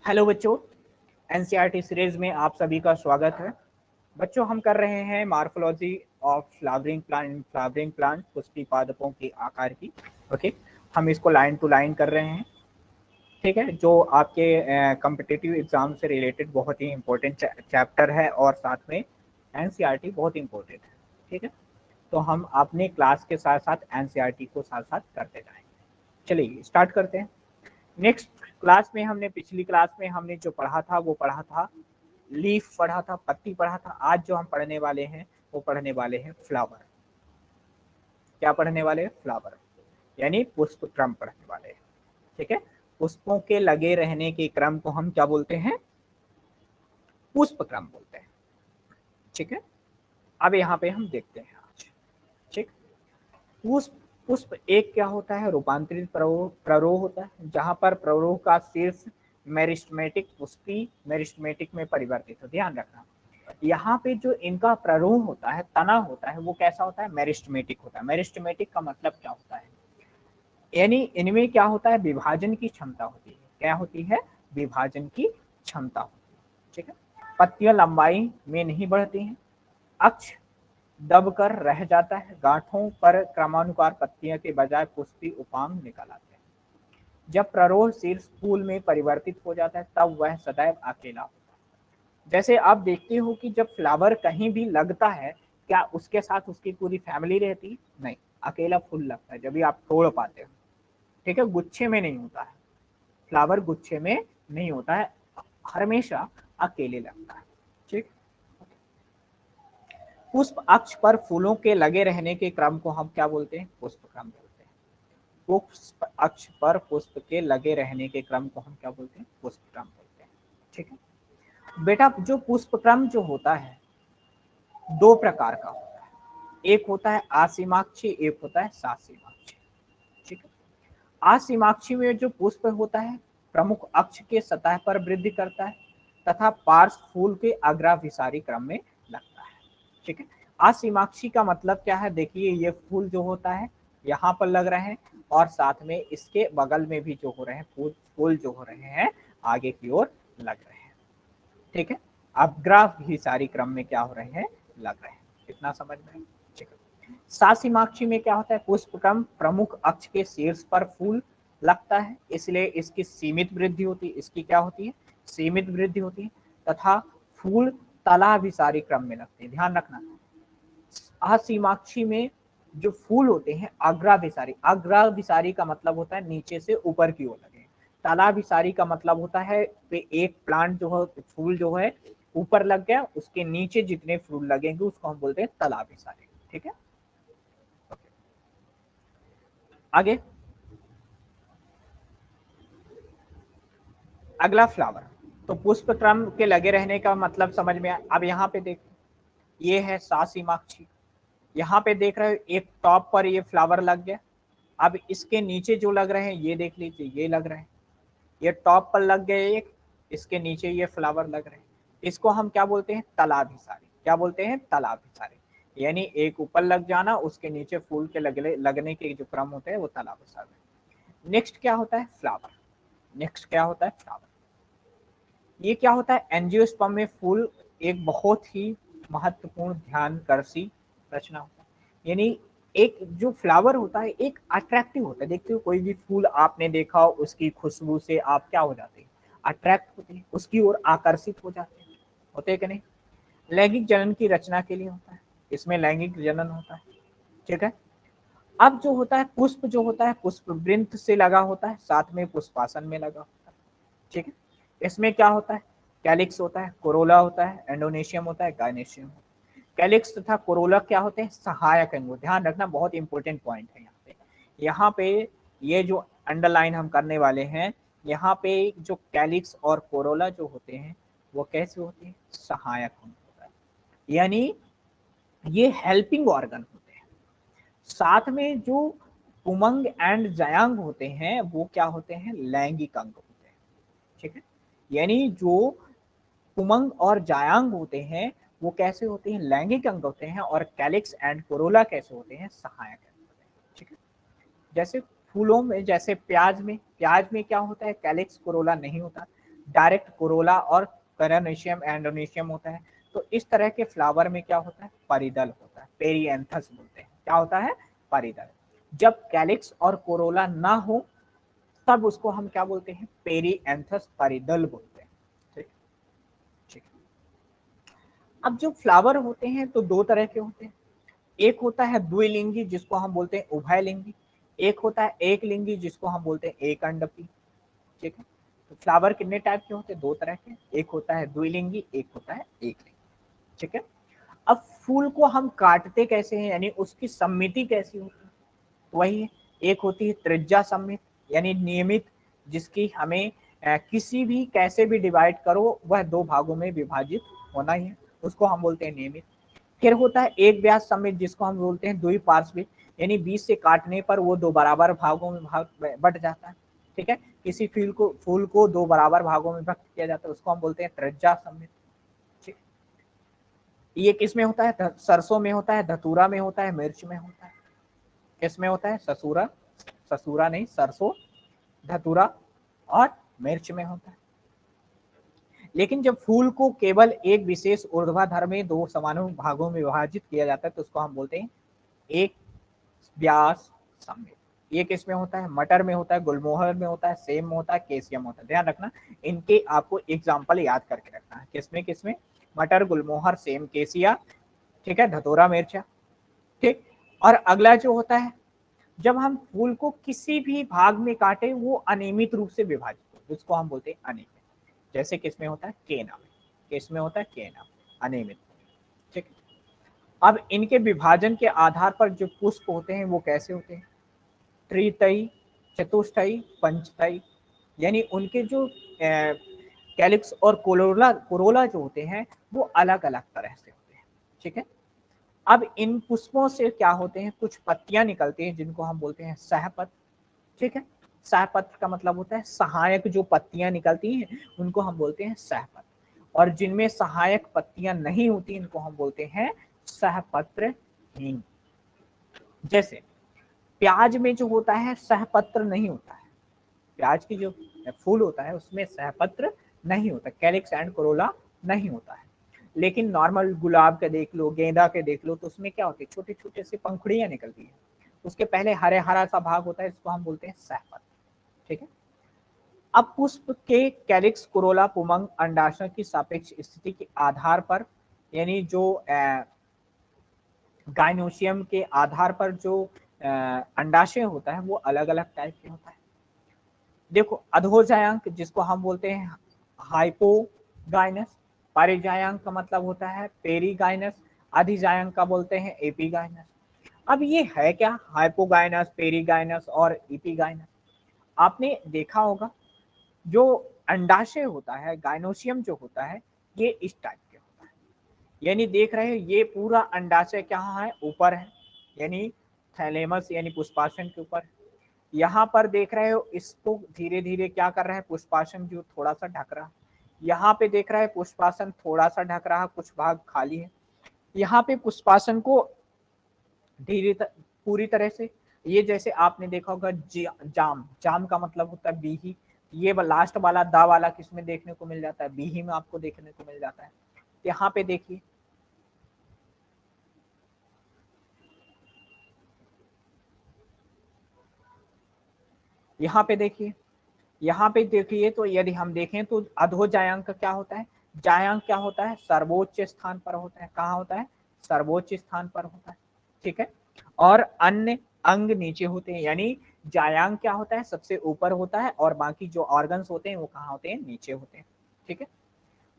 Hello बच्चों, NCERT series में आप सभी का स्वागत है। बच्चों, हम कर रहे हैं morphology of flowering plant Pushpi पादपों के आकार की। ओके, हम इसको लाइन टू लाइन कर रहे हैं। ठीक है, जो आपके कॉम्पिटिटिव एग्जाम से रिलेटेड बहुत ही इंपॉर्टेंट चैप्टर है और साथ में एनसीईआरटी बहुत इंपॉर्टेंट है। ठीक है, तो हम अपने क्लास के साथ साथ एनसीईआरटी को साथ साथ करते जाएंगे। चलिए स्टार्ट करते हैं। नेक्स्ट क्लास में पिछली क्लास में हमने जो पढ़ा था वो पढ़ा था लीफ, पढ़ा था पत्ती, पढ़ा था। आज जो हम पढ़ने वाले हैं वो पढ़ने वाले हैं फ्लावर। क्या पढ़ने वाले हैं? फ्लावर, यानी पुष्प क्रम पढ़ने वाले हैं। ठीक है, पुष्पों के लगे रहने के क्रम को हम क्या बोलते हैं? पुष्प क्रम बोलते हैं। ठीक है, अब यहाँ पे हम देखते हैं आज। ठीक, पुष्प पुष्प एक क्या होता है? रूपांतरित प्ररोह होता है, जहां पर प्ररोह का शीर्ष मेरिस्टेमेटिक पुष्पी मेरिस्टेमेटिक में परिवर्तित हो। ध्यान रखना, यहाँ पे जो इनका प्ररोह होता है, तना होता है, वो कैसा होता है? मेरिस्टेमेटिक होता है। मेरिस्टेमेटिक का मतलब क्या होता है? यानी इनमें क्या होता है? विभाजन की क्षमता होती है। क्या होती है? विभाजन की क्षमता होती है। ठीक है, पत्तियां लंबाई में नहीं बढ़ती हैं, अक्ष दबकर रह जाता है, गांठों पर क्रमानुसार पत्तियों के बजाय पुष्पी उपांग निकल आते हैं। जब प्ररोह शीर्ष फूल में परिवर्तित हो जाता है तब वह सदैव अकेला होता है। जैसे आप देखते हो कि जब फ्लावर कहीं भी लगता है, क्या उसके साथ उसकी पूरी फैमिली रहती है? नहीं, अकेला फूल लगता है जब भी आप तोड़ पाते हो। ठीक है, गुच्छे में नहीं होता है, फ्लावर गुच्छे में नहीं होता है, हमेशा अकेले लगता है। ठीक, पुष्प अक्ष पर फूलों के लगे रहने के क्रम को हम क्या बोलते हैं? पुष्प क्रम बोलते हैं। पुष्प अक्ष पर पुष्प के लगे रहने के क्रम को हम क्या बोलते हैं? पुष्प क्रम बोलते हैं। ठीक है बेटा, जो पुष्प क्रम जो होता है दो प्रकार का होता है। एक होता है आसीमाक्षी, एक होता है सासीमाक्षी। ठीक है, आसीमाक्षी में जो पुष्प होता है प्रमुख अक्ष के सतह पर वृद्धि करता है तथा पार्श्व फूल के अग्राभिसारी क्रम में लगता है। ठीक है, असीमाक्षी का मतलब क्या है? देखिए, ये फूल जो होता है यहाँ पर लग रहे हैं और साथ में इसके बगल में भी जो हो रहे हैं फूल जो हो रहे हैं आगे की ओर लग रहे हैं। ठीक है, अग्राभिसारी क्रम में क्या हो रहे हैं? लग रहे हैं। इतना समझ में? ठीक है, सासीमाक्षी में क्या होता है? पुष्प क्रम प्रमुख अक्ष के शीर्ष पर फूल लगता है, इसलिए इसकी सीमित वृद्धि होती है। इसकी क्या होती है? सीमित वृद्धि होती है तथा फूल तलाभिसारी क्रम में लगते हैं। ध्यान रखना, असीमाक्षी में जो फूल होते हैं अग्राभिसारी, अग्राभिसारी का मतलब होता है नीचे से ऊपर की ओर लगे। तलाभिसारी का मतलब होता है कि एक प्लांट जो है, फूल जो है ऊपर लग गया, उसके नीचे जितने फूल लगेंगे उसको हम बोलते हैं तलाभिसारी। ठीक है, आगे अगला फ्लावर। तो पुष्प क्रम के लगे रहने का मतलब समझ में आया। अब यहाँ पे देख, ये है सासीमाक्षी। यहाँ पे देख रहे हो एक टॉप पर ये फ्लावर लग गया। अब इसके नीचे जो लग रहे हैं ये देख लीजिए, ये लग रहे हैं, ये टॉप पर लग गए एक, इसके नीचे ये फ्लावर लग रहे हैं। इसको हम क्या बोलते हैं? तलाभिसारी। क्या बोलते हैं? तलाभिसारी। यानी एक ऊपर लग जाना, उसके नीचे फूल के लगने के जो क्रम होते हैं वो तलाभिसारी। नेक्स्ट क्या होता है? फ्लावर। नेक्स्ट क्या होता है? फ्लावर। ये क्या होता है? एंजियोस्पर्म में फूल एक बहुत ही महत्वपूर्ण ध्यानकर्षी रचना होता है। यानी एक जो फ्लावर होता है एक अट्रैक्टिव होता है। देखते हो कोई भी फूल आपने देखा हो, उसकी खुशबू से आप क्या हो जाते हैं? अट्रैक्ट होते हैं, उसकी ओर आकर्षित हो जाते हैं। होते हैं कि नहीं? लैंगिक जनन की रचना के लिए होता है, इसमें लैंगिक जनन होता है। ठीक है, अब जो होता है पुष्प जो होता है पुष्प वृंत से लगा होता है, साथ में पुष्पासन में लगा होता है। ठीक है, इसमें क्या होता है? कैलिक्स होता है, कोरोला होता है, एंडोनेशियम होता है, गायनेशियम होता है। कैलिक्स तथा कोरोला क्या होते हैं? सहायक अंग। ध्यान रखना, बहुत इंपॉर्टेंट पॉइंट है यहाँ पे। यहाँ पे ये जो अंडरलाइन हम करने वाले हैं, यहाँ पे जो कैलिक्स और कोरोला जो होते हैं वो कैसे होते हैं? सहायक अंग होता है, यानी ये हेल्पिंग ऑर्गन होते हैं। साथ में जो पुमंग एंड जयांग होते हैं वो क्या होते हैं? लैंगिक अंग होते हैं। ठीक है, यानी जो पुमंग और जायांग होते हैं वो कैसे होते हैं? लैंगिक अंग होते हैं। और कैलिक्स एंड कोरोला कैसे होते हैं? सहायक अंग होते हैं। ठीक है, जैसे फूलों में, जैसे प्याज में क्या होता है? कैलिक्स कोरोला नहीं होता। डायरेक्ट कोरोला और पेरानोशियम एंडोनेशियम होता है। तो इस तरह के फ्लावर में क्या होता है, परिदल होता है, पेरिएंथस बोलते हैं। क्या होता है, परिदल। जब कैलिक्स और कोरोला ना हो तब उसको हम क्या बोलते हैं, पेरिएंथस परिदल बोलते हैं। ठीक ठीक। अब जो फ्लावर होते हैं तो दो तरह के होते हैं, एक होता है द्विलिंगी जिसको हम बोलते हैं उभयलिंगी, एक होता है एक लिंगी जिसको हम बोलते हैं एक अंडपी। ठीक है, तो फ्लावर कितने टाइप के होते हैं, दो तरह के, एक होता है द्विलिंगी, एक होता है एक लिंगी। ठीक है, अब फूल को हम काटते कैसे हैं, यानी उसकी सम्मिति कैसी होती है, तो वही है, एक होती है त्रिज्या सम्मित, यानी नियमित, जिसकी हमें किसी भी कैसे भी डिवाइड करो वह दो भागों में विभाजित होना ही है, उसको हम बोलते हैं नियमित। फिर होता है एक व्यास समित जिसको हम बोलते हैं द्विपार्श्विक, यानी बीच से काटने पर वो दो बराबर भागों में बट जाता है। ठीक है, किसी फूल को दो बराबर भागों में विभक्त किया जाता है, उसको हम बोलते हैं त्रिज्या समित। ठीक, ये किस में होता है, सरसों में होता है, धतूरा में होता है, मिर्च में होता है। किस में होता है, ससूरा, ससूरा नहीं, सरसों, धतूरा और मिर्च में होता है। लेकिन जब फूल को केवल एक विशेष ऊर्ध्वाधर में दो समानुपाती भागों में विभाजित किया जाता है तो उसको हम बोलते हैं एक व्यास सम्मित। ये किस में होता है, मटर में होता है, गुलमोहर में होता है, सेम में होता है, केसियम होता है। ध्यान रखना, इनके आपको एग्जाम्पल याद करके रखना है, किसमें किसमें, मटर, गुलमोहर, सेम, केसिया, ठीक है, धतूरा, मिर्चा। ठीक, और अगला जो होता है, जब हम फूल को किसी भी भाग में काटे वो अनियमित रूप से विभाजित हो, जिसको हम बोलते हैं अनियमित। जैसे किसमें होता है, केना में, किसमें होता है, केना, अनियमित। ठीक, अब इनके विभाजन के आधार पर जो पुष्प होते हैं वो कैसे होते हैं, त्रितयी, चतुष्टयी, पंचतयी, यानी उनके जो कैलिक्स और कोरोला कोरोला जो होते हैं वो अलग अलग तरह से होते हैं। ठीक है, अब इन पुष्पों से क्या होते हैं, कुछ पत्तियां निकलती हैं जिनको हम बोलते हैं सहपत्र। ठीक है, सहपत्र का मतलब होता है सहायक, जो पत्तियां निकलती हैं उनको हम बोलते हैं सहपत्र, और जिनमें सहायक पत्तियां नहीं होती इनको हम बोलते हैं सहपत्रहीन। जैसे प्याज में जो होता है सहपत्र नहीं होता है, प्याज की जो फूल होता है उसमें सहपत्र नहीं होता, कैलिक्स एंड कोरोला नहीं होता है। लेकिन नॉर्मल गुलाब के देख लो, गेंदा के देख लो, तो उसमें क्या होती है, छोटे छोटे से पंखुड़ियां निकलती है, उसके पहले हरे हरा सा भाग होता है, इसको हम बोलते हैं सहपत्र। ठीक है, अब पुष्प के कैलिक्स, कोरोला, पुमंग, अंडाशय की सापेक्ष स्थिति के आधार पर, यानी जो गाइनोशियम के आधार पर जो अंडाशय होता है वो अलग अलग टाइप के होता है। देखो, अधोजायांक जिसको हम बोलते हैं हाइपोगाइनस, परिजायांक का मतलब होता है पेरीगाइनस, अधिजायांक का बोलते हैं एपीगाइनस। अब ये है क्या, हाइपोगाइनस, पेरीगाइनस और एपीगाइनस, आपने देखा होगा जो अंडाशय होता है, गाइनोशियम जो होता है, ये इस टाइप के होता है, यानी देख रहे हैं ये पूरा अंडाशय कहाँ है, ऊपर है, यानी थैलेमस यानी पुष्पाशन के ऊपर। यहाँ पर देख रहे हो इसको धीरे धीरे क्या कर रहा है, पुष्पाशन जो थोड़ा सा ढक रहा है, यहाँ पे देख रहा है पुष्पाशन थोड़ा सा ढक रहा है, कुछ भाग खाली है। यहाँ पे पुष्पाशन को पूरी तरह से, ये जैसे आपने देखा होगा जाम, जाम का मतलब होता है बीही, ये लास्ट वाला दा वाला किसमें देखने को मिल जाता है, बीही में आपको देखने को मिल जाता है। यहाँ पे देखिए, यहाँ पे देखिए, यहाँ पे देखिए, तो यदि हम देखें तो अधोजायांक क्या होता है, जायांक क्या होता है, सर्वोच्च स्थान पर होता है, कहाँ होता है, सर्वोच्च स्थान पर होता है। ठीक है, और अन्य अंग नीचे होते हैं, यानी जायांक क्या होता है, सबसे ऊपर होता है, और बाकी जो ऑर्गन्स होते हैं वो कहाँ होते हैं, नीचे होते हैं। ठीक है,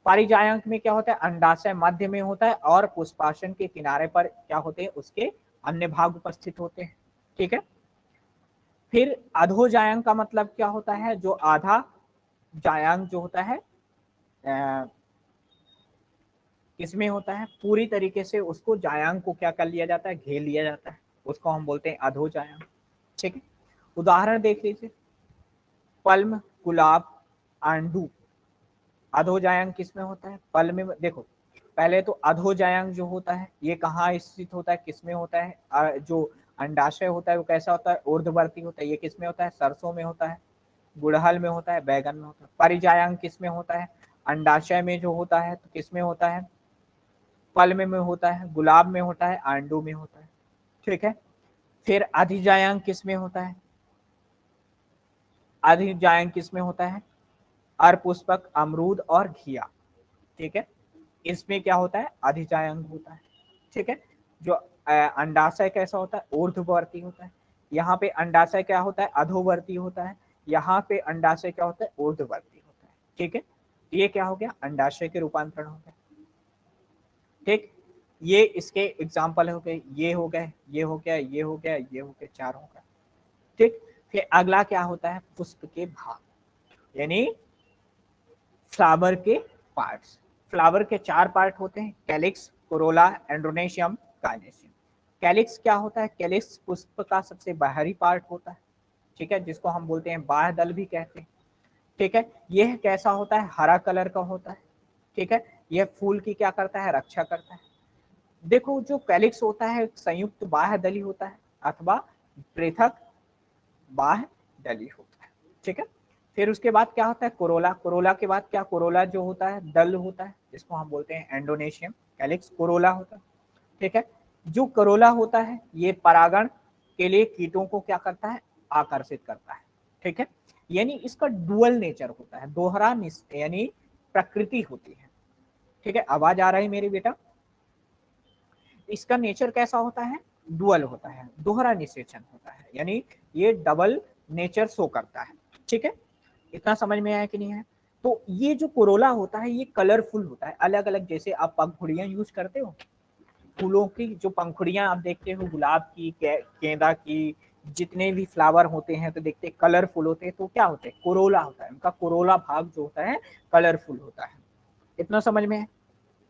परिजायांक में क्या होता है, अंडाशय मध्य में होता है और पुष्पाशन के किनारे पर क्या होते हैं, उसके अन्य भाग उपस्थित होते हैं। ठीक है, फिर अधोजायांक का मतलब क्या होता है, जो आधा जायांक जो होता है किसमें होता है, पूरी तरीके से उसको जायांक को क्या कर लिया जाता है, घेर लिया जाता है, उसको हम बोलते हैं अधोजायांक। ठीक है, उदाहरण देख लीजिए, पल्म, गुलाब, आंडू, अधोजायांक किसमें होता है, पल्म में। देखो पहले तो अधोजायांक जो होता है ये कहाँ स्थित होता है, किसमें होता है, जो अंडाशय होता है वो कैसा होता है, ऊर्ध्ववर्ती होता है, ये किसमें होता है, सरसों में होता है। गुड़हल में होता है, बैगन में होता है। परिजायंग किस में होता है? अंडाशय में जो होता है, तो किस में होता है? फल में होता है, गुलाब में होता है, आंडू में होता है। ठीक है। फिर अधिजायंग किस में होता है? अधिजायंग किस में होता है? अरपुष्पक, अमरूद और घिया। ठीक है, इसमें क्या होता है? अधिजायंग होता है। ठीक है। जो अंडाशय कैसा होता है? ऊर्ध्ववर्ती होता है। यहाँ पे अंडाशय क्या होता है? अधोवर्ती होता है। यहाँ पे अंडाशय क्या होता है? ऊर्ध्ववर्ती होता है। ठीक है, ये क्या हो गया? अंडाशय के रूपांतरण हो गया। ठीक, ये इसके एग्जाम्पल हो गए, ये हो गए, ये हो गया, ये हो गया, ये हो गया, 4 हो गए। ठीक, फिर अगला क्या होता है? पुष्प के भाग, यानी फ्लावर के पार्ट्स। फ्लावर के 4 पार्ट होते हैं, कैलिक्स, कोरोला, एंड्रोनेशियम, गायनेशियम। कैलिक्स क्या होता है? कैलिक्स पुष्प का सबसे बाहरी पार्ट होता है। ठीक है, जिसको हम बोलते हैं बाह्य दल भी कहते हैं। ठीक है, यह कैसा होता है? हरा कलर का होता है। ठीक है, यह फूल की क्या करता है? रक्षा करता है। देखो, जो कैलिक्स होता है संयुक्त बाह्य दली होता है अथवा पृथक बाह्य दली होता है। ठीक है, फिर उसके बाद क्या होता है? कोरोला। कोरोला के बाद क्या? कोरोला जो होता है दल होता है, जिसको हम बोलते हैं एंडोनेशियम। कैलिक्स कोरोला होता है। ठीक है, जो कोरोला होता है ये परागण के लिए कीटों को क्या करता है? आकर्षित करता है। ठीक है, यानी इसका डुअल नेचर होता है, दोहरा यानी प्रकृति होती है। ठीक है, आवाज आ रही है मेरी बेटा? इसका नेचर कैसा होता है? डुअल होता है, दोहरा निषेचन होता है, यानी ये डबल नेचर शो करता है। ठीक है, इतना समझ में आया कि नहीं है? तो ये जो कोरोला होता है ये कलरफुल होता है, अलग अलग, जैसे आप पंखुड़ियां यूज करते हो, फूलों की जो पंखुड़ियां आप देखते हो, गुलाब की, गेंदा की, जितने भी फ्लावर होते हैं तो देखते कलरफुल होते हैं, तो क्या होते हैं? कोरोला होता है, उनका कोरोला भाग जो होता है कलरफुल होता है। इतना समझ में है?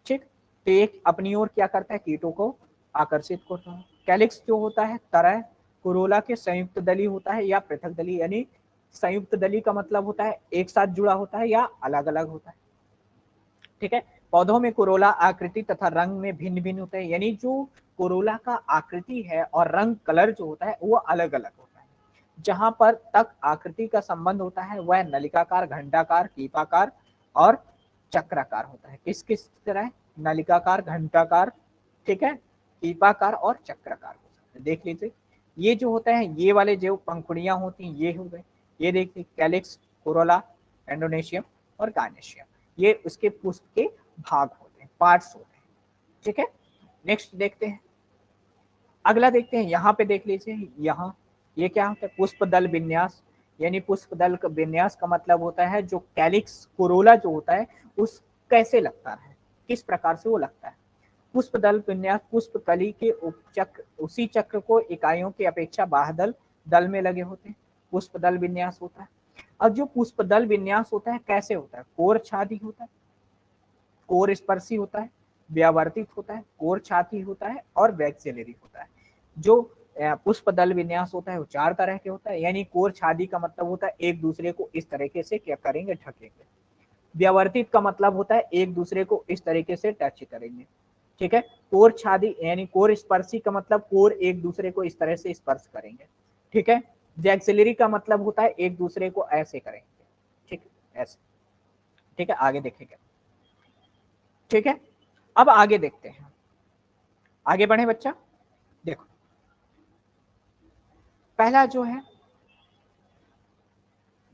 ठीक, तो एक अपनी ओर क्या करता है? कीटों को आकर्षित करता है। कैलिक्स जो होता है तरह कोरोला के संयुक्त दली होता है या पृथक दली, यानी संयुक्त दली का मतलब होता है एक साथ जुड़ा होता है या अलग अलग होता है। ठीक है, पौधों में कोरोला आकृति तथा रंग में भिन्न भिन्न होते हैं, यानी जो कोरोला का आकृति है और रंग कलर जो होता है वो अलग अलग होता है। जहां पर तक आकृति का संबंध होता है वह नलिकाकार, घंटाकार, कीपाकार और चक्राकार होता है। किस किस तरह? नलिकाकार, घंटाकार, ठीक है, कीपाकार और चक्राकार हो सकता है। देख लीजिए, ये जो होता है ये वाले जो पंखुड़ियां होती हैं ये हो गए, ये देखिए कैलिक्स, कोरोला, एंडोनेशियम और गायनेशियम, ये उसके पुष्प के भाग होते हैं, पार्ट्स होते हैं। ठीक है, नेक्स्ट देखते हैं, अगला देखते हैं। यहाँ पे देख लीजिए, यहाँ ये क्या होता है? पुष्प दल विन्यास, यानी पुष्प दल का विन्यास का मतलब होता है जो कैलिक्स कोरोला जो होता है उस कैसे लगता है, किस प्रकार से वो लगता है। पुष्प दल विन्यास, पुष्प कली के उपचक्र, उसी चक्र को इकाइयों की अपेक्षा बाह्य दल में लगे होते हैं, पुष्प दल विन्यास होता है। अब जो पुष्प दल विन्यास होता है कैसे होता है? कोर छादी होता है, कोर स्पर्शी होता है, व्यावर्तित होता है, कोर छाती होता है और वैक्सिलरी होता है। जो पुष्प दल विन्यास होता है वो 4 तरह के होता है, यानी कोर छादी का मतलब होता है एक दूसरे को इस तरीके से क्या करेंगे? ढकेंगे। व्यावर्तित का मतलब होता है एक दूसरे को इस तरीके से टच करेंगे। ठीक है, कोर छादी यानी कोर स्पर्शी का मतलब कोर एक दूसरे को इस तरह से स्पर्श करेंगे। ठीक है, जैक्सिलरी का मतलब होता है एक दूसरे को ऐसे करेंगे। ठीक है, ऐसे। ठीक है, आगे देखेंगे। ठीक है, अब आगे देखते हैं, आगे बढ़े बच्चा। देखो, पहला जो है,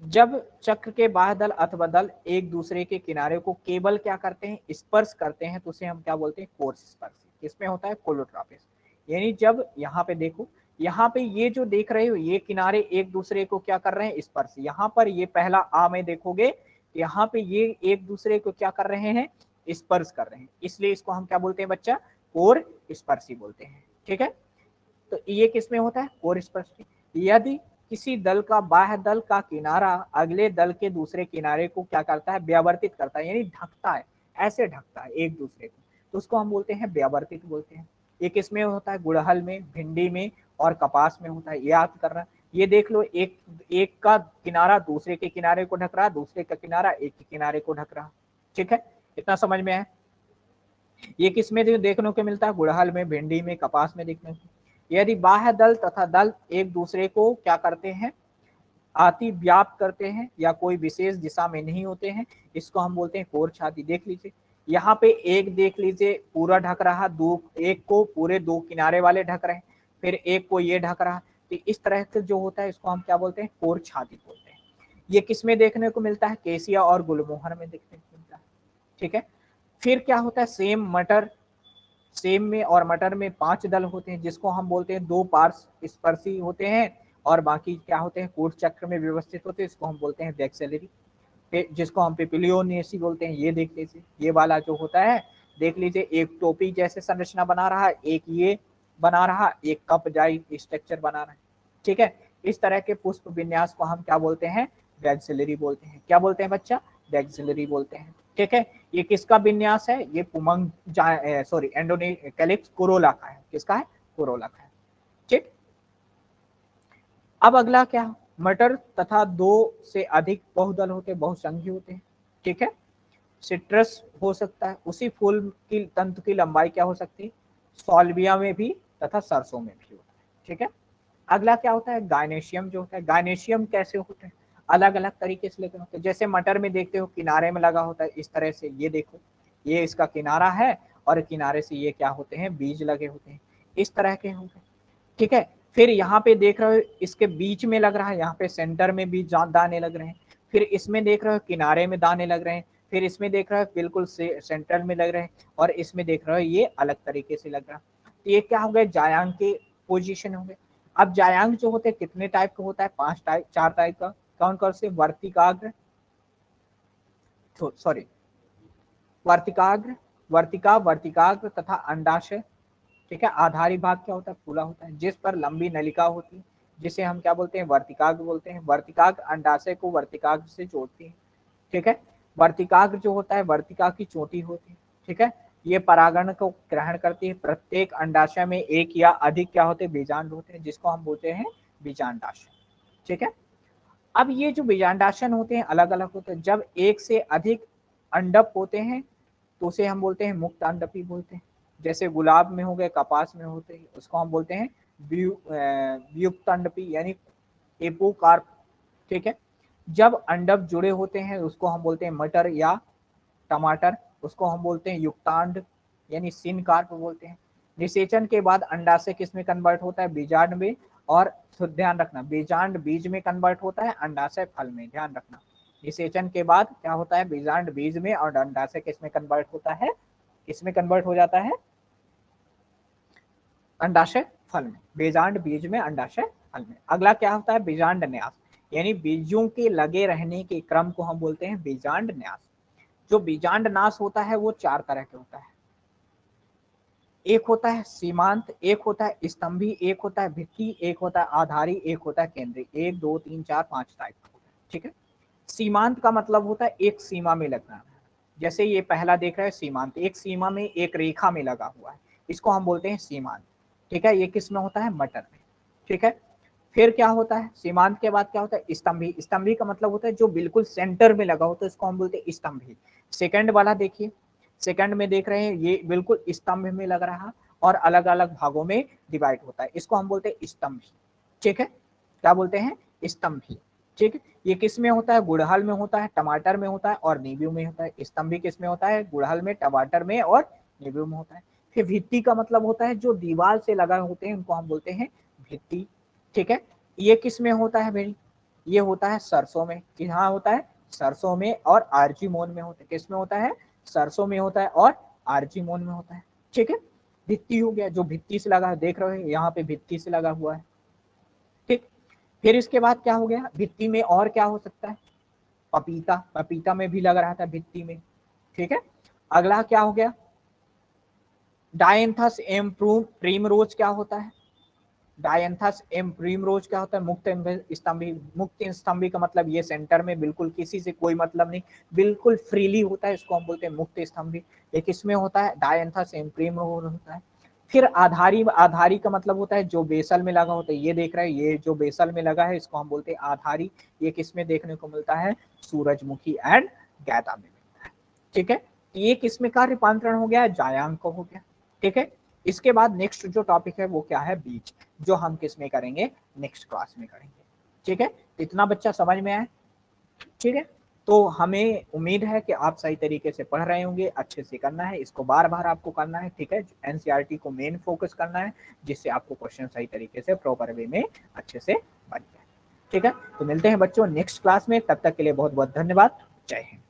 जब चक्र के बाह्य दल अथवा दल एक दूसरे के किनारे को केवल क्या करते हैं? स्पर्श करते हैं, तो उसे हम क्या बोलते हैं? कोर्स स्पर्श। किसमें होता है? कोलोट्रॉपिस। यानी जब यहाँ पे देखो, यहाँ पे ये जो देख रहे हो ये किनारे एक दूसरे को क्या कर रहे हैं? स्पर्श। यहाँ पर ये पहला आ में देखोगे, यहाँ पे ये एक दूसरे को क्या कर रहे हैं? स्पर्श कर रहे हैं, इसलिए इसको हम क्या बोलते हैं बच्चा? कोर स्पर्शी बोलते हैं। ठीक है, तो ये किसमें होता है? कोर स्पर्शी। यदि किसी दल का बाह्य दल का किनारा अगले दल के दूसरे किनारे को क्या करता है? व्यावर्तित करता है, यानी ढकता है, ऐसे ढकता है एक दूसरे को, तो उसको हम बोलते हैं व्यावर्तित बोलते हैं। ये किसमें होता है? गुड़हल में, भिंडी में और कपास में होता है, याद करना। ये देख लो, एक एक का किनारा दूसरे के किनारे को ढक रहा, दूसरे का किनारा एक के किनारे को ढक रहा। ठीक है, इतना समझ में है? ये किसमें देखने को मिलता है? गुड़हल में, भिंडी में, कपास में देखने को। यदि बाह्य दल तथा दल एक दूसरे को क्या करते हैं? अति व्याप्त करते हैं या कोई विशेष दिशा में नहीं होते हैं, इसको हम बोलते हैं कोर छाती। देख लीजिए यहाँ पे एक देख लीजिए पूरा ढक रहा, दो एक को पूरे दो किनारे वाले ढक रहे हैं, फिर एक को ये ढक रहा, तो इस तरह से जो होता है इसको हम क्या बोलते हैं, कोर छाती बोलते हैं। ये किसमें देखने को मिलता है, केसिया और गुलमोहर में देखने को मिलता है। ठीक है, फिर क्या होता है, सेम में और मटर में 5 दल होते हैं, जिसको हम बोलते हैं 2 पार्श्व स्पर्शी होते हैं और बाकी क्या होते हैं, कोट चक्र में व्यवस्थित होते हैं, इसको हम बोलते हैं वैक्सेलरी, जिसको हम पिपिलियोनियसी बोलते हैं। ये देख लीजिए, ये वाला जो होता है देख लीजिए, एक टोपी जैसे संरचना बना रहा है, एक ये बना रहा, एक कप जाई स्ट्रक्चर बना रहा है। ठीक है, इस तरह के पुष्प विन्यास को हम क्या बोलते हैं, वैक्सेलरी बोलते हैं। क्या बोलते हैं बच्चा, वैक्सेलरी बोलते हैं। ठीक है, ये किसका विन्यास है, ये पुमंग सॉरी कैलिक्स कोरोला का है। किसका है, कोरोला का है। ठीक, अब अगला क्या, मटर तथा 2 से अधिक बहुदल होते, बहुसंघी होते हैं। ठीक है, सिट्रस हो सकता है, उसी फूल की तंतु की लंबाई क्या हो सकती है, सॉल्विया में भी तथा सरसों में भी होता है। ठीक है, अगला क्या होता है, गायनेशियम जो होता है। गायनेशियम कैसे होते हैं, अलग अलग तरीके से लेकर होते हैं। जैसे मटर में देखते हो किनारे में लगा होता है इस तरह से, ये देखो ये इसका किनारा है और किनारे से ये क्या होते हैं, बीज लगे होते हैं, इस तरह के होंगे। ठीक है, फिर यहाँ पे देख रहे हो इसके बीच में लग रहा है, यहाँ पे सेंटर में भी दाने लग रहे हैं, फिर इसमें देख रहे हो किनारे में दाने लग रहे हैं, फिर इसमें देख रहे हो बिल्कुल सेंटर में लग रहे हैं, और इसमें देख रहे हो ये अलग तरीके से लग रहा है। तो ये क्या हो गए, जायांग के पोजीशन हो गए। अब जायांग जो होते हैं कितने टाइप का होता है, 4 टाइप का। कौन कौन से, वर्तिकाग्र, सॉरी वर्तिकाग्र, वर्तिकाग्र तथा अंडाशय। ठीक है, आधारी भाग क्या होता है, फूला होता है, जिस पर लंबी नलिका होती है, जिसे हम क्या बोलते हैं, वर्तिकाग्र बोलते हैं। वर्तिकाग्र अंडाशय को वर्तिकाग्र से जोड़ती है। ठीक है, वर्तिकाग्र जो होता है वर्तिका की चोटी होती है। ठीक है, ये परागण को ग्रहण करती है। प्रत्येक अंडाशय में एक या अधिक क्या होते हैं, बीजांड होते हैं, जिसको हम बोलते हैं बीजांडाशय। ठीक है, अब ये जो बीजांडाशन होते हैं अलग अलग होते हैं। जब एक से अधिक अंडप होते हैं तो उसे हम बोलते हैं मुक्त अंडपी बोलते हैं। जैसे गुलाब में हो गए, कपास में होते हैं, उसको हम बोलते हैं व्युक्त अंडपी यानी एपोकार्प। ठीक है, जब अंडप जुड़े होते हैं उसको हम बोलते हैं मटर या टमाटर, उसको हम बोलते हैं युक्तांड यानी सिन कार्प बोलते हैं। निषेचन के बाद अंडाशय किस में कन्वर्ट होता है, बीजांड में, और ध्यान रखना बीजांड बीज में कन्वर्ट होता है, अंडाशय फल में। ध्यान रखना, निषेचन के बाद क्या होता है, बीजांड बीज में और अंडाशय किस में कन्वर्ट होता है, किसमें कन्वर्ट हो जाता है, अंडाशय फल में। बीजांड बीज में, अंडाशय फल में। अगला क्या होता है, बीजांड न्यास, यानी बीजों के लगे रहने के क्रम को हम बोलते हैं बीजांड न्यास। जो बीजांड नाश होता है वो 4 तरह के होता है। एक होता है सीमांत, एक होता है स्तंभी, एक होता है भित्ति, एक होता है आधारी, एक होता है केंद्रीय। 1 2 3 4 5 टाइप का होता है। ठीक है, सीमांत का मतलब होता है एक सीमा में लगना। जैसे ये पहला देख रहे हैं सीमांत, एक सीमा में एक रेखा में लगा हुआ है, इसको हम बोलते हैं सीमांत। ठीक है, ये किस में होता है, मटर में। ठीक है, फिर क्या होता है, सीमांत के बाद क्या होता है, स्तंभी। स्तंभी का मतलब होता है जो बिल्कुल सेंटर में लगा होता है, इसको हम बोलते हैं स्तंभी। सेकंड वाला देखिए, सेकंड में देख रहे हैं ये बिल्कुल स्तंभ में लग रहा और अलग अलग भागों में डिवाइड होता है, इसको हम बोलते हैं स्तंभी। ठीक है, क्या बोलते हैं, स्तंभी। ठीक है, ये किस में होता है, गुड़हल में होता है, टमाटर में होता है और नींबू में होता है। स्तंभी किस में होता है, गुड़हल में, टमाटर में और नींबू में होता है। फिर भित्ति का मतलब होता है जो दीवार से लगा होते हैं, उनको हम बोलते हैं भित्ति। ठीक है, ये किस में होता है भाई, ये होता है सरसों में। कहाँ होता है, सरसों में और आर्जीमोन में होता है। किस में होता है, सरसों में होता है और आर्जीमोन में होता है। ठीक है, भित्ति हो गया, जो भित्ति से लगा है, देख रहे हो यहाँ पे भित्ति से लगा हुआ है। ठीक, फिर इसके बाद क्या हो गया, भित्ति में और क्या हो सकता है, पपीता, पपीता में भी लग रहा था भित्ति में। ठीक है, अगला क्या हो गया, डायंथस एम प्रीमरोज क्या होता है, डायंथस एम प्रीमरोज क्या होता है, मुक्त स्तंभी। मुक्त स्तंभी का मतलब ये सेंटर में बिल्कुल किसी से कोई मतलब नहीं, बिल्कुल फ्रीली होता है, इसको हम बोलते हैं मुक्त स्तंभी। एक इसमें होता है डायंथस एम प्रीमरोज होता है। फिर आधारी, आधारी का मतलब होता है जो बेसल में लगा होता है, ये देख रहे हैं ये जो बेसल में लगा है इसको हम बोलते हैं आधारी। ये किसमें देखने को मिलता है, सूरजमुखी एंड गैदा में मिलता है। ठीक है, ये किसमें का रूपांतरण हो गया, जायांग को हो गया। ठीक है, इसके बाद नेक्स्ट जो टॉपिक है वो क्या है, बीज, जो हम किस में करेंगे, नेक्स्ट क्लास में करेंगे। ठीक है, तो इतना बच्चा समझ में आए। ठीक है, तो हमें उम्मीद है कि आप सही तरीके से पढ़ रहे होंगे, अच्छे से करना है, इसको बार बार आपको करना है। ठीक है, एनसीईआरटी को मेन फोकस करना है, जिससे आपको क्वेश्चन सही तरीके से प्रॉपर वे में अच्छे से बन जाए। ठीक है, तो मिलते हैं बच्चों नेक्स्ट क्लास में, तब तक के लिए बहुत बहुत धन्यवाद। जय हिंद।